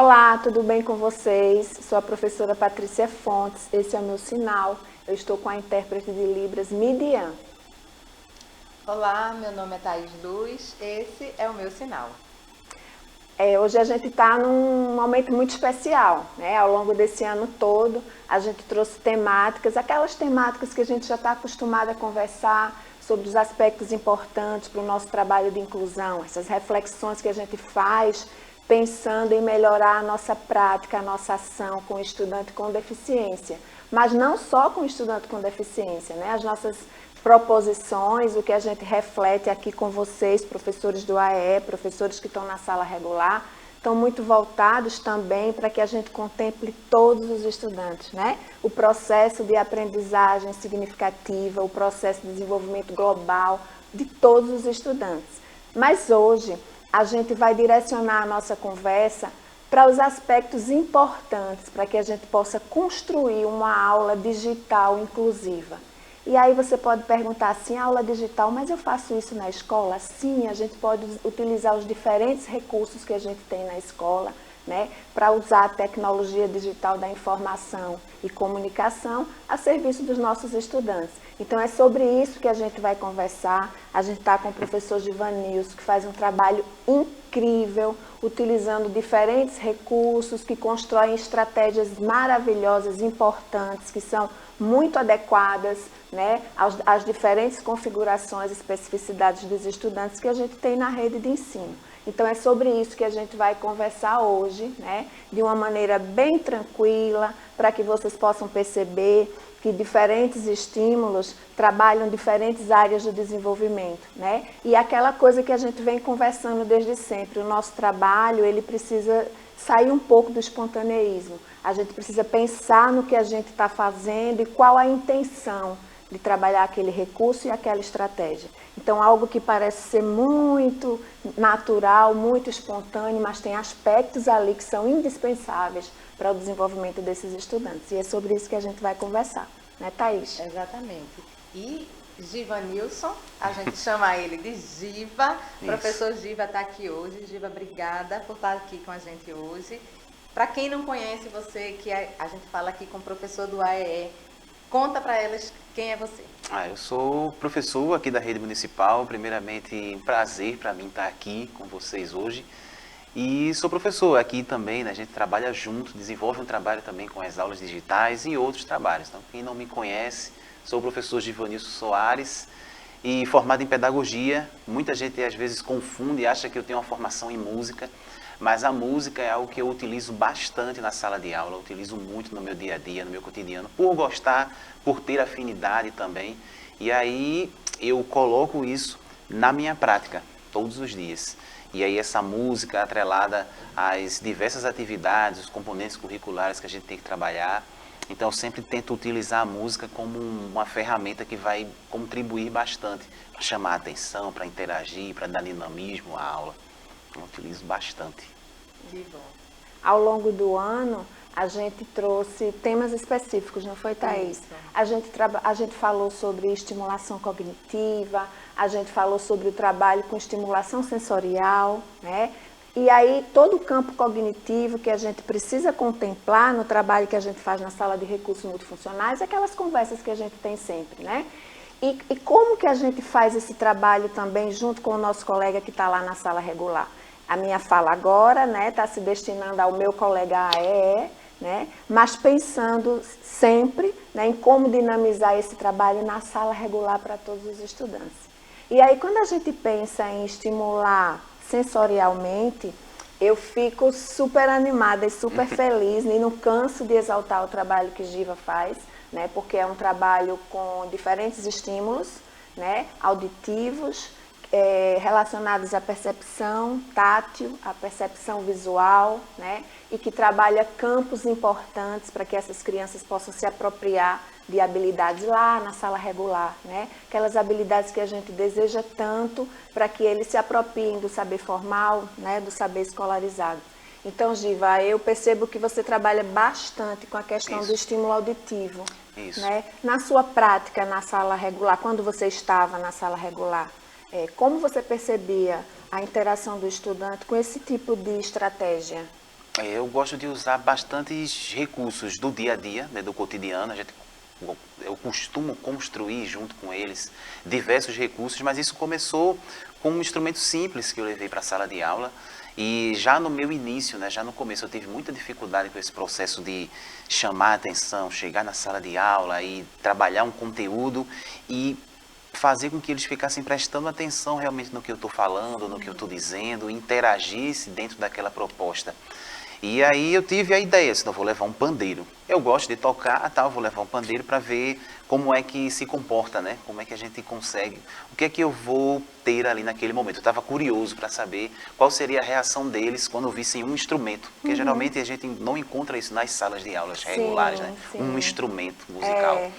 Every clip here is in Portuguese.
Olá, tudo bem com vocês? Sou a professora Patrícia Fontes, esse é o meu sinal. Eu estou com a intérprete de Libras, Midian. Olá, meu nome é Thaís Luz, esse é o meu sinal. Hoje a gente está num momento muito especial, né? Ao longo desse ano todo, a gente trouxe temáticas, aquelas temáticas que a gente já está acostumado a conversar sobre os aspectos importantes para o nosso trabalho de inclusão, essas reflexões que a gente faz pensando em melhorar a nossa prática, a nossa ação com o estudante com deficiência. Mas não só com o estudante com deficiência, né? As nossas proposições, o que a gente reflete aqui com vocês, professores do AE, professores que estão na sala regular, estão muito voltados também para que a gente contemple todos os estudantes, né? O processo de aprendizagem significativa, o processo de desenvolvimento global de todos os estudantes. Mas hoje a gente vai direcionar a nossa conversa para os aspectos importantes para que a gente possa construir uma aula digital inclusiva. E aí você pode perguntar assim, aula digital, mas eu faço isso na escola? Sim, a gente pode utilizar os diferentes recursos que a gente tem na escola, né, para usar a tecnologia digital da informação e comunicação a serviço dos nossos estudantes. Então é sobre isso que a gente vai conversar. A gente está com o professor Givanilson, que faz um trabalho incrível, utilizando diferentes recursos, que constroem estratégias maravilhosas, importantes, que são muito adequadas, né, às diferentes configurações e especificidades dos estudantes que a gente tem na rede de ensino. Então é sobre isso que a gente vai conversar hoje, né, de uma maneira bem tranquila, para que vocês possam perceber que diferentes estímulos trabalham diferentes áreas do desenvolvimento, né? E aquela coisa que a gente vem conversando desde sempre, o nosso trabalho, ele precisa sair um pouco do espontaneísmo. A gente precisa pensar no que a gente está fazendo e qual a intenção de trabalhar aquele recurso e aquela estratégia. Então, algo que parece ser muito natural, muito espontâneo, mas tem aspectos ali que são indispensáveis para o desenvolvimento desses estudantes. E é sobre isso que a gente vai conversar, né, Thaís? Exatamente. E Givanilson, a gente chama ele de Giva. O professor Giva está aqui hoje. Giva, obrigada por estar aqui com a gente hoje. Para quem não conhece você, que a gente fala aqui com o professor do AEE, conta para elas quem é você. Eu sou professor aqui da rede municipal. Primeiramente, um prazer para mim estar aqui com vocês hoje. E sou professor aqui também, né? A gente trabalha junto, desenvolve um trabalho também com as aulas digitais e outros trabalhos. Então, quem não me conhece, sou o professor Givanilson Soares e formado em pedagogia. Muita gente às vezes confunde e acha que eu tenho uma formação em música, mas a música é algo que eu utilizo bastante na sala de aula, eu utilizo muito no meu dia a dia, no meu cotidiano, por gostar, por ter afinidade também. E aí eu coloco isso na minha prática, todos os dias. E aí essa música atrelada às diversas atividades, os componentes curriculares que a gente tem que trabalhar. Então eu sempre tento utilizar a música como uma ferramenta que vai contribuir bastante para chamar a atenção, para interagir, para dar dinamismo à aula. Eu utilizo bastante. Que bom. Ao longo do ano, a gente trouxe temas específicos, não foi, Thaís? Isso. A gente falou sobre estimulação cognitiva, a gente falou sobre o trabalho com estimulação sensorial, né? E aí, todo o campo cognitivo que a gente precisa contemplar no trabalho que a gente faz na sala de recursos multifuncionais, aquelas conversas que a gente tem sempre, né? E como que a gente faz esse trabalho também junto com o nosso colega que está lá na sala regular? A minha fala agora, né, está se destinando ao meu colega AEE, né, mas pensando sempre, né, em como dinamizar esse trabalho na sala regular para todos os estudantes. E aí, quando a gente pensa em estimular sensorialmente, eu fico super animada e super feliz e não canso de exaltar o trabalho que Giva faz, né, porque é um trabalho com diferentes estímulos, né, auditivos, relacionados à percepção tátil, à percepção visual, né, e que trabalha campos importantes para que essas crianças possam se apropriar de habilidades lá na sala regular, né, aquelas habilidades que a gente deseja tanto para que eles se apropriem do saber formal, né, do saber escolarizado. Então, Giva, eu percebo que você trabalha bastante com a questão do estímulo auditivo. Né? Na sua prática na sala regular, quando você estava na sala regular, como você percebia a interação do estudante com esse tipo de estratégia? Eu gosto de usar bastantes recursos do dia a dia, né, do cotidiano. Eu costumo construir junto com eles diversos recursos, mas isso começou com um instrumento simples que eu levei para a sala de aula. E já no meu início, né, já no começo, eu tive muita dificuldade com esse processo de chamar a atenção, chegar na sala de aula e trabalhar um conteúdo e fazer com que eles ficassem prestando atenção realmente no que eu estou falando, no que eu estou dizendo, interagisse dentro daquela proposta. E aí eu tive a ideia, eu vou levar um pandeiro. Eu gosto de tocar, tá, eu vou levar um pandeiro para ver como é que se comporta, né? Como é que a gente consegue, o que é que eu vou ter ali naquele momento. Eu estava curioso para saber qual seria a reação deles quando vissem um instrumento, porque geralmente a gente não encontra isso nas salas de aulas regulares, né? Sim. Um instrumento musical. É.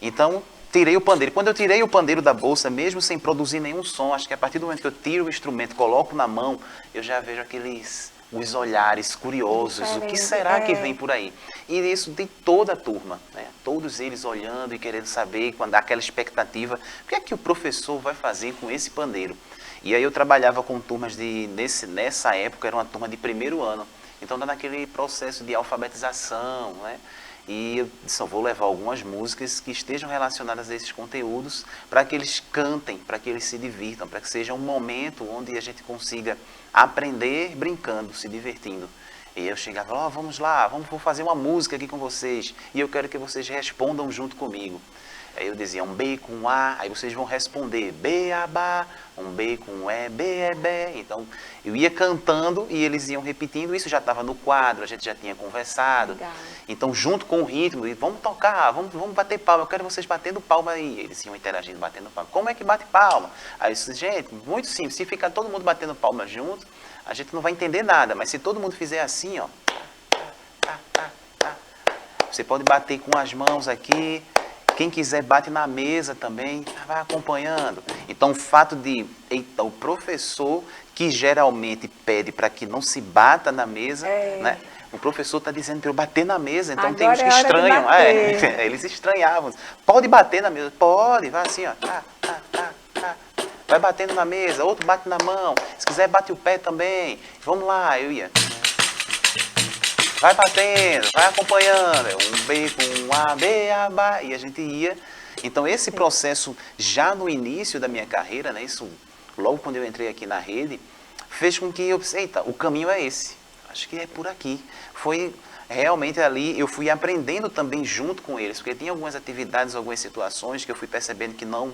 Então, tirei o pandeiro. Quando eu tirei o pandeiro da bolsa, mesmo sem produzir nenhum som, acho que a partir do momento que eu tiro o instrumento, coloco na mão, eu já vejo os olhares curiosos, o que será que vem por aí? E isso tem toda a turma, né? Todos eles olhando e querendo saber, quando há aquela expectativa, o que é que o professor vai fazer com esse pandeiro? E aí eu trabalhava com turmas nessa época, era uma turma de primeiro ano, então está naquele processo de alfabetização, né? E eu só vou levar algumas músicas que estejam relacionadas a esses conteúdos para que eles cantem, para que eles se divirtam, para que seja um momento onde a gente consiga aprender brincando, se divertindo. E eu chegava, vamos lá, vou fazer uma música aqui com vocês e eu quero que vocês respondam junto comigo. Aí eu dizia um B com um A, aí vocês vão responder beabá, um B com um E, B é bé. Então eu ia cantando e eles iam repetindo, isso já estava no quadro, a gente já tinha conversado. Legal. Então junto com o ritmo, vamos tocar, vamos bater palma, eu quero vocês batendo palma aí. Eles iam interagindo, batendo palma. Como é que bate palma? Aí eu disse, gente, muito simples, se ficar todo mundo batendo palma junto, a gente não vai entender nada, mas se todo mundo fizer assim, ó, você pode bater com as mãos aqui. Quem quiser bate na mesa também, vai acompanhando. Então o fato de, o professor que geralmente pede para que não se bata na mesa, né? O professor está dizendo para eu bater na mesa, então tem uns que estranham. Eles estranhavam. Pode bater na mesa? Pode, vai assim, ó. Vai batendo na mesa, outro bate na mão. Se quiser bate o pé também. Vamos lá, eu ia. Vai batendo, vai acompanhando, um B com um A, B, A, B, e a gente ia. Então esse processo, já no início da minha carreira, né, isso logo quando eu entrei aqui na rede, fez com que eu pensei, eita, o caminho é esse, acho que é por aqui. Foi realmente ali, eu fui aprendendo também junto com eles, porque tinha algumas atividades, algumas situações que eu fui percebendo que não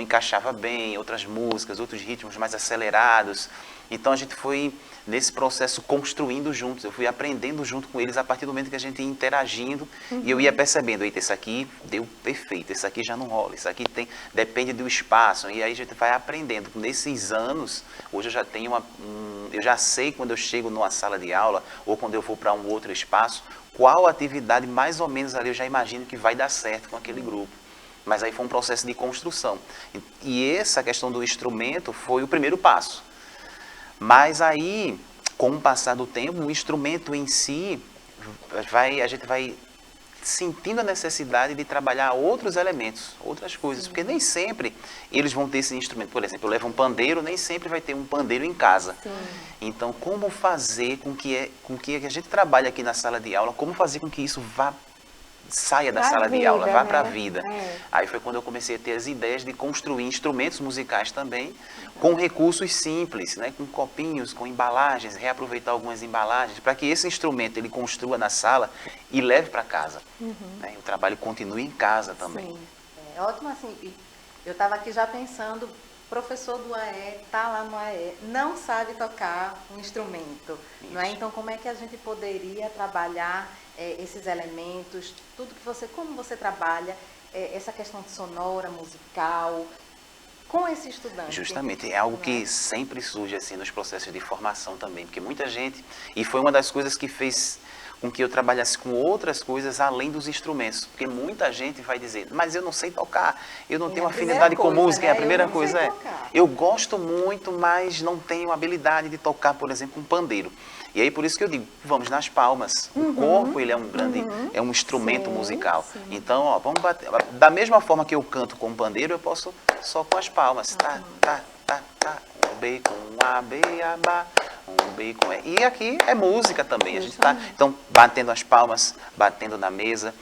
encaixava bem, outras músicas, outros ritmos mais acelerados. Então a gente foi nesse processo construindo juntos, eu fui aprendendo junto com eles a partir do momento que a gente ia interagindo e eu ia percebendo, eita, esse aqui deu perfeito, esse aqui já não rola, esse aqui depende do espaço, e aí a gente vai aprendendo. Nesses anos, hoje eu já tenho eu já sei quando eu chego numa sala de aula ou quando eu vou para um outro espaço, qual atividade mais ou menos ali eu já imagino que vai dar certo com aquele grupo. Mas aí foi um processo de construção. E essa questão do instrumento foi o primeiro passo. Mas aí, com o passar do tempo, o instrumento em si, a gente vai sentindo a necessidade de trabalhar outros elementos, outras coisas, porque nem sempre eles vão ter esse instrumento. Por exemplo, eu levo um pandeiro, nem sempre vai ter um pandeiro em casa. Sim. Então, como fazer com que a gente trabalhe aqui na sala de aula, como fazer com que isso saia da sala de aula, vá para a vida. Aí foi quando eu comecei a ter as ideias de construir instrumentos musicais também, com recursos simples, né? Com copinhos, com embalagens, reaproveitar algumas embalagens, para que esse instrumento ele construa na sala e leve para casa. Né? O trabalho continue em casa também. Sim. É ótimo assim, eu estava aqui já pensando, professor do AE, está lá no AE, não sabe tocar um instrumento, não é? Então como é que a gente poderia trabalhar esses elementos, como você trabalha essa questão de sonora, musical, com esse estudante? Justamente, é algo que sempre surge assim nos processos de formação também, porque muita gente, e foi uma das coisas que fez com que eu trabalhasse com outras coisas além dos instrumentos, porque muita gente vai dizer, mas eu não sei tocar, eu não tenho afinidade com música, né? A primeira coisa eu gosto muito, mas não tenho habilidade de tocar, por exemplo, um pandeiro. E aí por isso que eu digo, vamos nas palmas. O corpo, ele é um grande, é um instrumento musical. Sim. Então, ó, vamos bater. Da mesma forma que eu canto com o pandeiro, eu posso só com as palmas. Tá, tá, tá, tá. Um B com um A, B, A, Bá. um B com E. E aqui é música também. A gente está, então, batendo as palmas, batendo na mesa.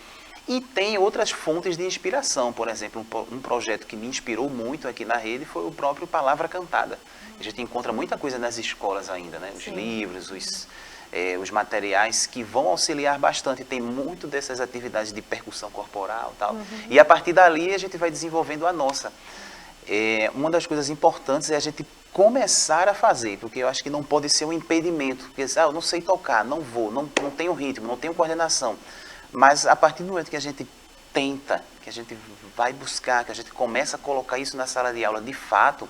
E tem outras fontes de inspiração. Por exemplo, um projeto que me inspirou muito aqui na rede foi o próprio Palavra Cantada. A gente encontra muita coisa nas escolas ainda, né? Os livros, os materiais que vão auxiliar bastante. Tem muito dessas atividades de percussão corporal e tal. E a partir dali a gente vai desenvolvendo a nossa. Uma das coisas importantes é a gente começar a fazer, porque eu acho que não pode ser um impedimento. Porque eu não sei tocar, não vou, não tenho ritmo, não tenho coordenação. Mas a partir do momento que a gente tenta, que a gente vai buscar, que a gente começa a colocar isso na sala de aula de fato,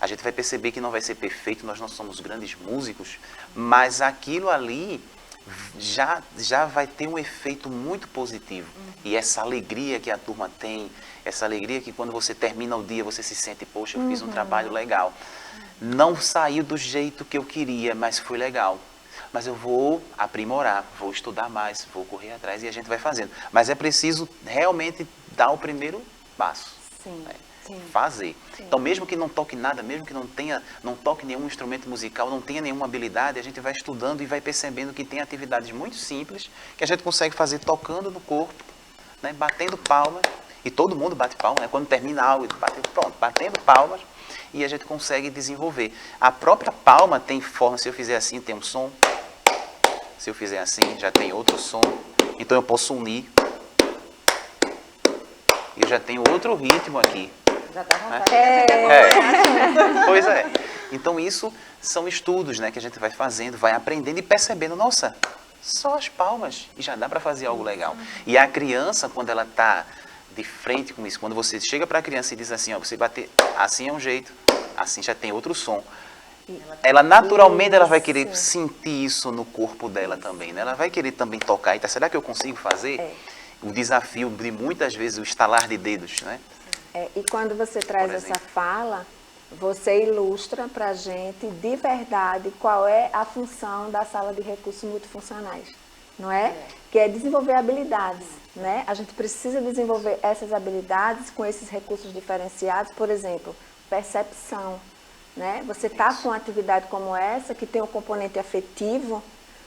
a gente vai perceber que não vai ser perfeito, nós não somos grandes músicos, mas aquilo ali já vai ter um efeito muito positivo. E essa alegria que a turma tem, essa alegria que quando você termina o dia você se sente, poxa, eu fiz um trabalho legal. Não saiu do jeito que eu queria, mas foi legal. Mas eu vou aprimorar, vou estudar mais, vou correr atrás e a gente vai fazendo. Mas é preciso realmente dar o primeiro passo. Sim, né? sim. Fazer. Sim. Então, mesmo que não toque nada, mesmo que não toque nenhum instrumento musical, não tenha nenhuma habilidade, a gente vai estudando e vai percebendo que tem atividades muito simples que a gente consegue fazer tocando no corpo, né? Batendo palmas, e todo mundo bate palmas, né? Quando termina algo, batendo palmas, e a gente consegue desenvolver. A própria palma tem forma, se eu fizer assim, tem um som. Se eu fizer assim, já tem outro som. Então eu posso unir. E eu já tenho outro ritmo aqui. Já dá vontade. Pois é. Então isso são estudos, né, que a gente vai fazendo, vai aprendendo e percebendo, nossa, só as palmas e já dá para fazer algo legal. E a criança, quando ela está de frente com isso, quando você chega para a criança e diz assim, ó, você bater assim é um jeito, assim já tem outro som. Ela naturalmente ela vai querer sentir isso no corpo dela também, né? Ela vai querer também tocar. Então, será que eu consigo fazer? O desafio de muitas vezes o estalar de dedos, né? E quando você traz essa fala, você ilustra para a gente de verdade qual é a função da sala de recursos multifuncionais, não é? Que é desenvolver habilidades, né? A gente precisa desenvolver essas habilidades com esses recursos diferenciados, por exemplo, percepção. Né? Você está com uma atividade como essa, que tem um componente afetivo,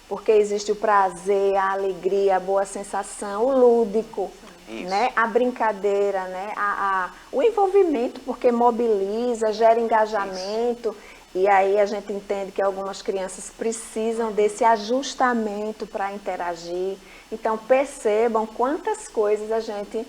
porque existe o prazer, a alegria, a boa sensação, o lúdico, né? A brincadeira, né? O envolvimento, porque mobiliza, gera engajamento, e aí a gente entende que algumas crianças precisam desse ajustamento para interagir. Então percebam quantas coisas a gente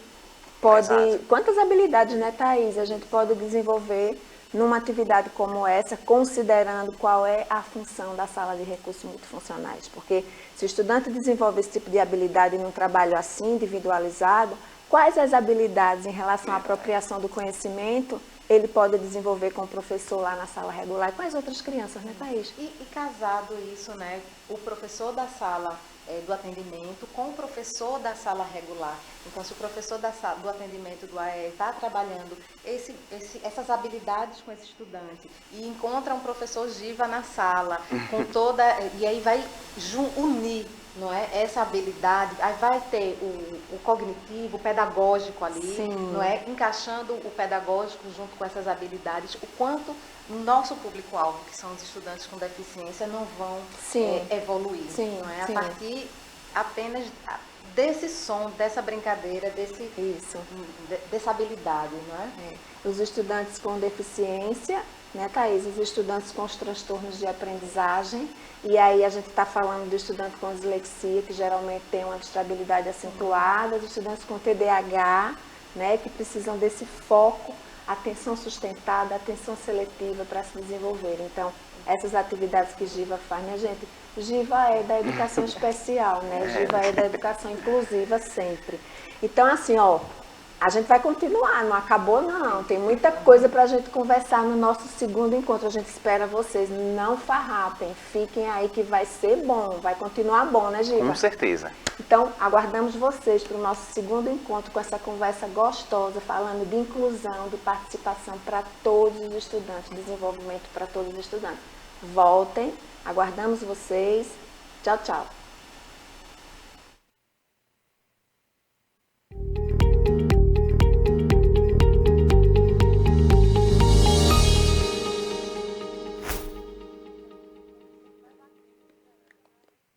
pode, quantas habilidades, né, Thaís, a gente pode desenvolver numa atividade como essa, considerando qual é a função da sala de recursos multifuncionais. Porque se o estudante desenvolve esse tipo de habilidade num trabalho assim, individualizado, quais as habilidades em relação à apropriação do conhecimento ele pode desenvolver com o professor lá na sala regular e com as outras crianças, né, Thaís? E casado isso, né, o professor da sala do atendimento com o professor da sala regular. Então, se o professor do atendimento do AE está trabalhando essas habilidades com esse estudante e encontra um professor Giva na sala, com toda, e aí vai unir, não é, essa habilidade, aí vai ter o cognitivo, o pedagógico ali, não é, encaixando o pedagógico junto com essas habilidades, o quanto o nosso público-alvo, que são os estudantes com deficiência, não vão evoluir, não é? A partir apenas desse som, dessa brincadeira, dessa habilidade, não é? Os estudantes com deficiência, né, Thaís? Os estudantes com os transtornos de aprendizagem, e aí a gente está falando do estudante com dislexia, que geralmente tem uma distrabilidade acentuada, os estudantes com TDAH, né, que precisam desse foco, atenção sustentada, atenção seletiva para se desenvolver. Então, essas atividades que Giva faz, minha gente, Giva é da educação especial, né? Giva é da educação inclusiva sempre. Então, assim, ó, a gente vai continuar, não acabou não, tem muita coisa para a gente conversar no nosso segundo encontro, a gente espera vocês, não farrapem, fiquem aí que vai ser bom, vai continuar bom, né, Giva? Com certeza. Então, aguardamos vocês para o nosso segundo encontro com essa conversa gostosa, falando de inclusão, de participação para todos os estudantes, desenvolvimento para todos os estudantes. Voltem, aguardamos vocês. Tchau, tchau.